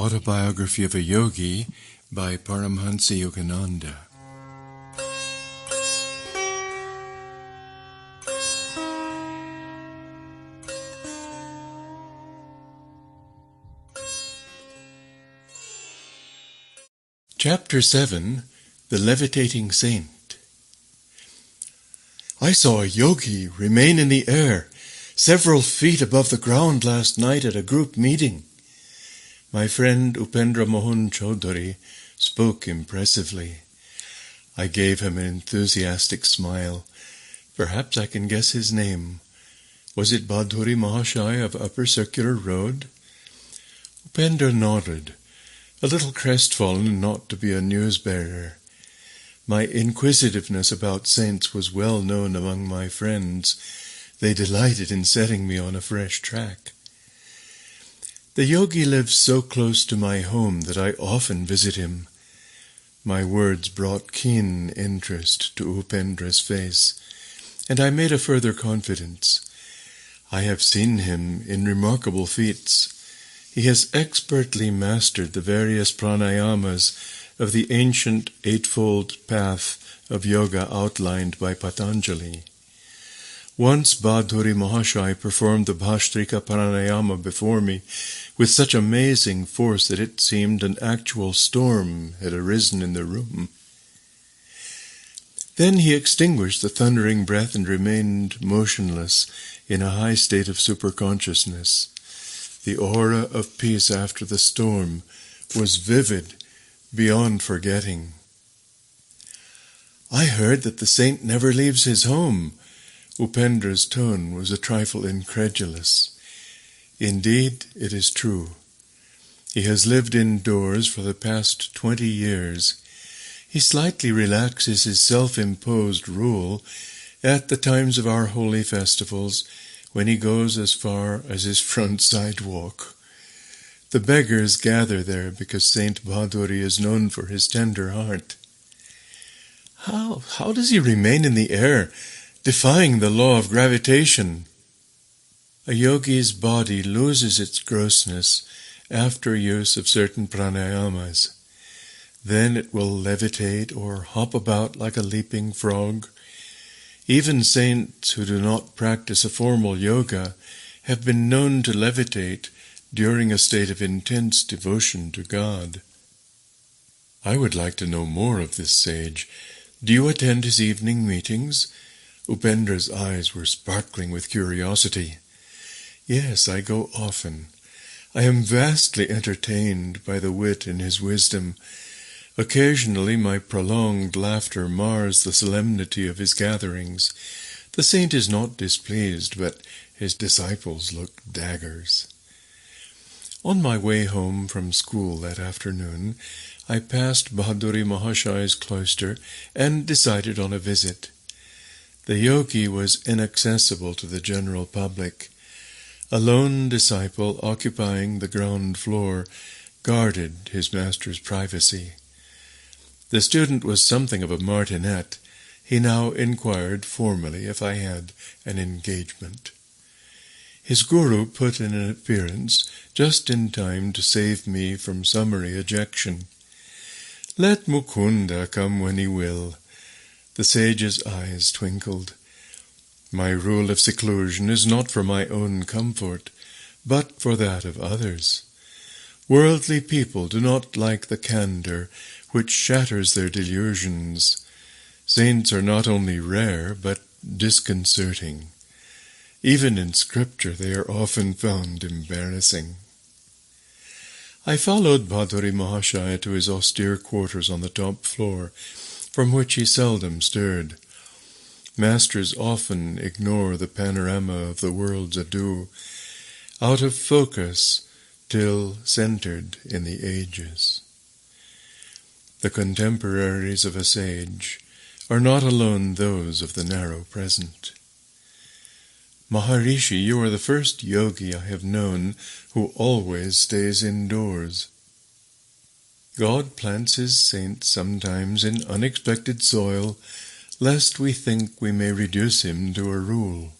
Autobiography of a Yogi by Paramhansa Yogananda. Chapter 7. The Levitating Saint. I saw a yogi remain in the air, several feet above the ground last night at a group meeting. My friend Upendra Mohan Chaudhary spoke impressively. I gave him an enthusiastic smile. Perhaps I can guess his name. Was it Badhuri Mahashai of Upper Circular Road? Upendra nodded, a little crestfallen not to be a news-bearer. My inquisitiveness about saints was well known among my friends. They delighted in setting me on a fresh track. The yogi lives so close to my home that I often visit him. My words brought keen interest to Upendra's face, and I made a further confidence. I have seen him in remarkable feats. He has expertly mastered the various pranayamas of the ancient eightfold path of yoga outlined by Patanjali. Once Badhuri Mahashai performed the Bhastrika Pranayama before me with such amazing force that it seemed an actual storm had arisen in the room. Then he extinguished the thundering breath and remained motionless in a high state of superconsciousness. The aura of peace after the storm was vivid beyond forgetting. I heard that the saint never leaves his home. Upendra's tone was a trifle incredulous. Indeed, it is true. He has lived indoors for the past 20 years. He slightly relaxes his self-imposed rule at the times of our holy festivals, when he goes as far as his front sidewalk. The beggars gather there because Saint Badhuri is known for his tender heart. How does he remain in the air, defying the law of gravitation? A yogi's body loses its grossness after use of certain pranayamas. Then it will levitate or hop about like a leaping frog. Even saints who do not practice a formal yoga have been known to levitate during a state of intense devotion to God. I would like to know more of this sage. Do you attend his evening meetings? Upendra's eyes were sparkling with curiosity. Yes, I go often. I am vastly entertained by the wit in his wisdom. Occasionally my prolonged laughter mars the solemnity of his gatherings. The saint is not displeased, but his disciples look daggers. On my way home from school that afternoon, I passed Badhuri Mahashai's cloister and decided on a visit. The yogi was inaccessible to the general public. A lone disciple occupying the ground floor guarded his master's privacy. The student was something of a martinet. He now inquired formally if I had an engagement. His guru put in an appearance just in time to save me from summary ejection. Let Mukunda come when he will. The sage's eyes twinkled. My rule of seclusion is not for my own comfort, but for that of others. Worldly people do not like the candor which shatters their delusions. Saints are not only rare, but disconcerting. Even in Scripture they are often found embarrassing. I followed Badhuri Mahashaya to his austere quarters on the top floor, from which he seldom stirred. Masters often ignore the panorama of the world's ado, out of focus till centered in the ages. The contemporaries of a sage are not alone those of the narrow present. Maharishi, you are the first yogi I have known who always stays indoors. God plants his saints sometimes in unexpected soil, lest we think we may reduce him to a rule.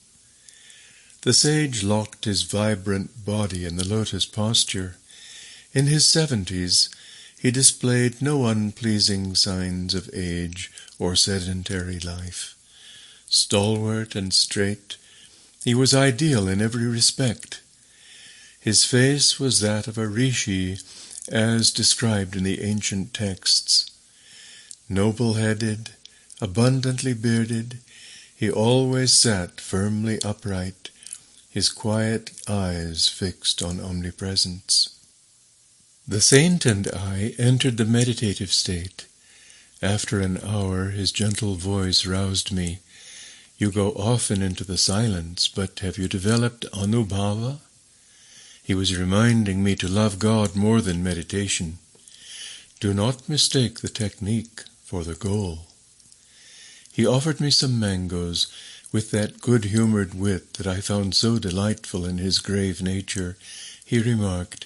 The sage locked his vibrant body in the lotus posture. In his 70s, he displayed no unpleasing signs of age or sedentary life. Stalwart and straight, he was ideal in every respect. His face was that of a rishi, as described in the ancient texts. Noble-headed, abundantly bearded, he always sat firmly upright, his quiet eyes fixed on omnipresence. The saint and I entered the meditative state. After an hour, his gentle voice roused me. "You go often into the silence, but have you developed Anubhava?" He was reminding me to love God more than meditation. Do not mistake the technique for the goal. He offered me some mangoes with that good-humored wit that I found so delightful in his grave nature. He remarked,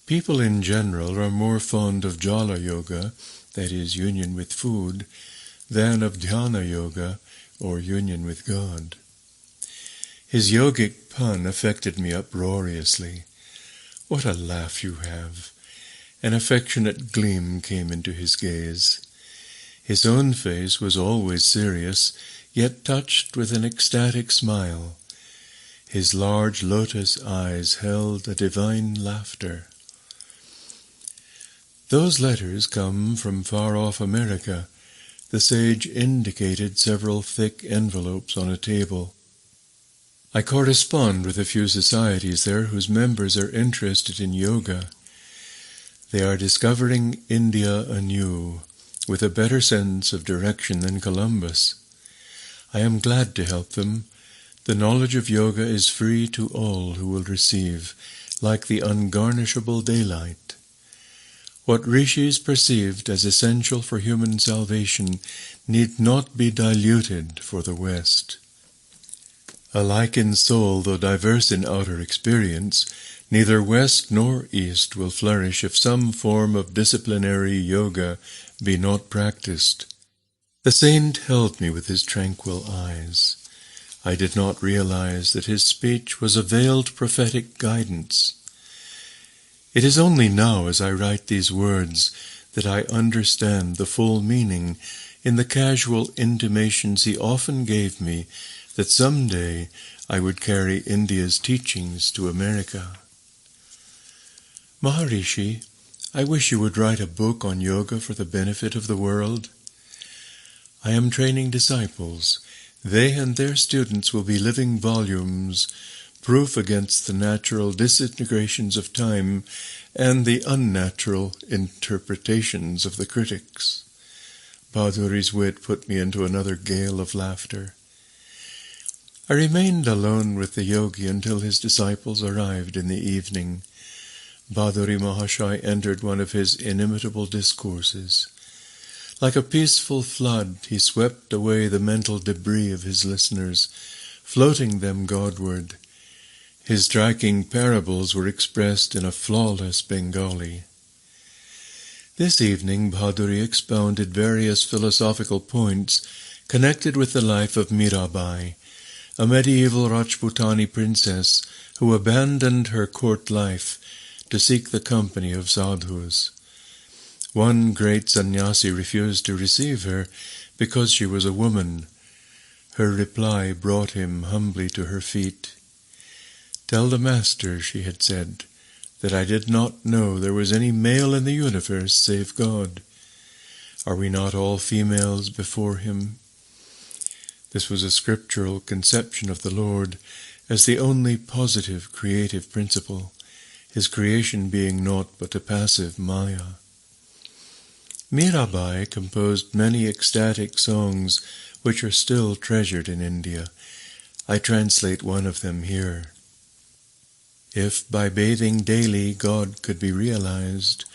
"People in general are more fond of Jala Yoga, that is, union with food, than of Dhyana Yoga, or union with God." His yogic pun affected me uproariously. "What a laugh you have!" An affectionate gleam came into his gaze. His own face was always serious, yet touched with an ecstatic smile. His large lotus eyes held a divine laughter. "Those letters come from far-off America." The sage indicated several thick envelopes on a table. "I correspond with a few societies there whose members are interested in yoga. They are discovering India anew, with a better sense of direction than Columbus. I am glad to help them. The knowledge of yoga is free to all who will receive, like the ungarnishable daylight. What rishis perceived as essential for human salvation need not be diluted for the West. Alike in soul, though diverse in outer experience, neither West nor East will flourish if some form of disciplinary yoga be not practiced." The saint held me with his tranquil eyes. I did not realize that his speech was a veiled prophetic guidance. It is only now, as I write these words, that I understand the full meaning in the casual intimations he often gave me that someday I would carry India's teachings to America. "Maharishi, I wish you would write a book on yoga for the benefit of the world. I am training disciples. They and their students will be living volumes, proof against the natural disintegrations of time and the unnatural interpretations of the critics." Bhaduri's wit put me into another gale of laughter. I remained alone with the yogi until his disciples arrived in the evening. Bhaduri Mahashai entered one of his inimitable discourses. Like a peaceful flood, he swept away the mental debris of his listeners, floating them Godward. His striking parables were expressed in a flawless Bengali. This evening Bhaduri expounded various philosophical points connected with the life of Mirabai, a medieval Rajputani princess who abandoned her court life to seek the company of sadhus. One great sannyasi refused to receive her because she was a woman. Her reply brought him humbly to her feet. "Tell the master," she had said, "that I did not know there was any male in the universe save God. Are we not all females before him?" This was a scriptural conception of the Lord as the only positive creative principle, his creation being naught but a passive maya. Mirabai composed many ecstatic songs which are still treasured in India. I translate one of them here. "If by bathing daily God could be realized,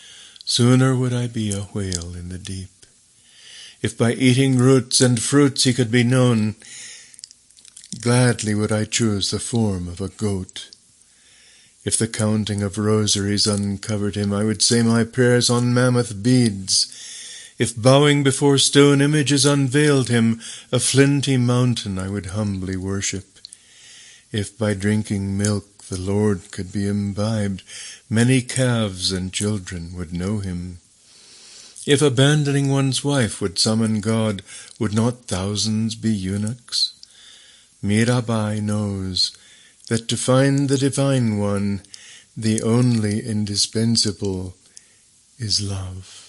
sooner would I be a whale in the deep. If by eating roots and fruits he could be known, gladly would I choose the form of a goat. If the counting of rosaries uncovered him, I would say my prayers on mammoth beads. If bowing before stone images unveiled him, a flinty mountain I would humbly worship. If by drinking milk the Lord could be imbibed, many calves and children would know him. If abandoning one's wife would summon God, would not thousands be eunuchs? Mirabai knows that to find the Divine One, the only indispensable is love.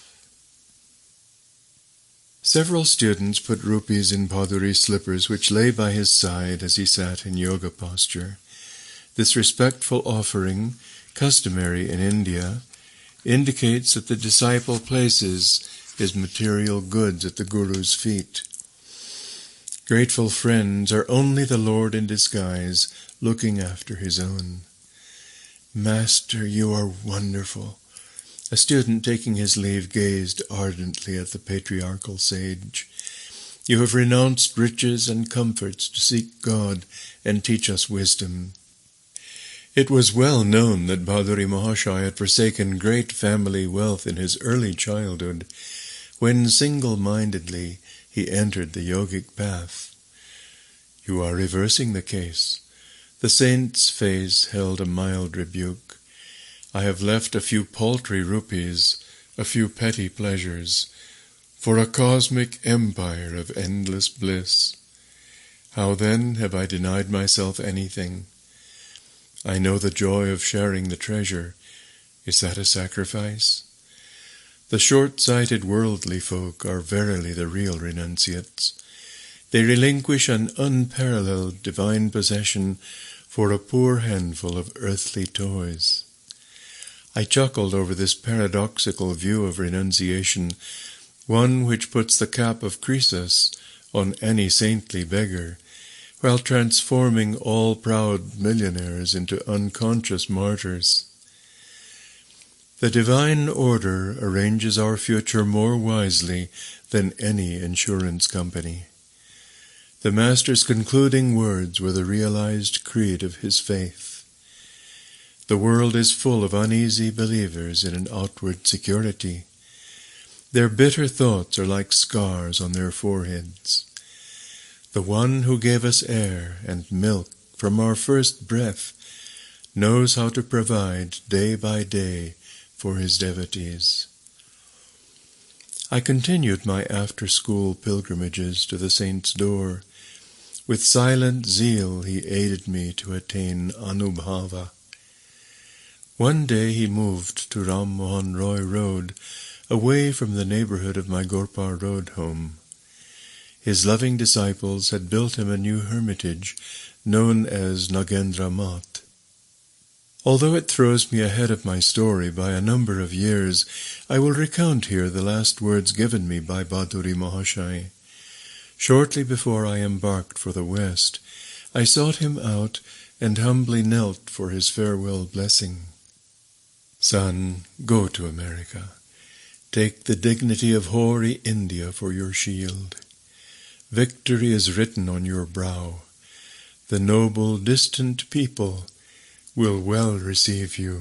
Several students put rupees in Bhaduri's slippers, which lay by his side as he sat in yoga posture. This respectful offering, customary in India, indicates that the disciple places his material goods at the Guru's feet. Grateful friends are only the Lord in disguise, looking after his own. Master, you are wonderful. A student taking his leave gazed ardently at the patriarchal sage. You have renounced riches and comforts to seek God and teach us wisdom. It was well known that Bhaduri Mahashaya had forsaken great family wealth in his early childhood, when single-mindedly he entered the yogic path. You are reversing the case. The saint's face held a mild rebuke. I have left a few paltry rupees, a few petty pleasures, for a cosmic empire of endless bliss. How then have I denied myself anything? I know the joy of sharing the treasure. Is that a sacrifice? The short-sighted worldly folk are verily the real renunciates. They relinquish an unparalleled divine possession for a poor handful of earthly toys. I chuckled over this paradoxical view of renunciation, one which puts the cap of Croesus on any saintly beggar, while transforming all proud millionaires into unconscious martyrs. The divine order arranges our future more wisely than any insurance company. The Master's concluding words were the realized creed of his faith. The world is full of uneasy believers in an outward security. Their bitter thoughts are like scars on their foreheads. The one who gave us air and milk from our first breath knows how to provide day by day for his devotees. I continued my after-school pilgrimages to the saint's door. With silent zeal he aided me to attain Anubhava. One day he moved to Ram Mohan Roy Road, away from the neighborhood of my Gorpar Road home. His loving disciples had built him a new hermitage, known as Nagendra Mat. Although it throws me ahead of my story by a number of years, I will recount here the last words given me by Bhaduri Mahashaya. Shortly before I embarked for the West, I sought him out and humbly knelt for his farewell blessing. Son, go to America. Take the dignity of hoary India for your shield. Victory is written on your brow. The noble, distant people will well receive you.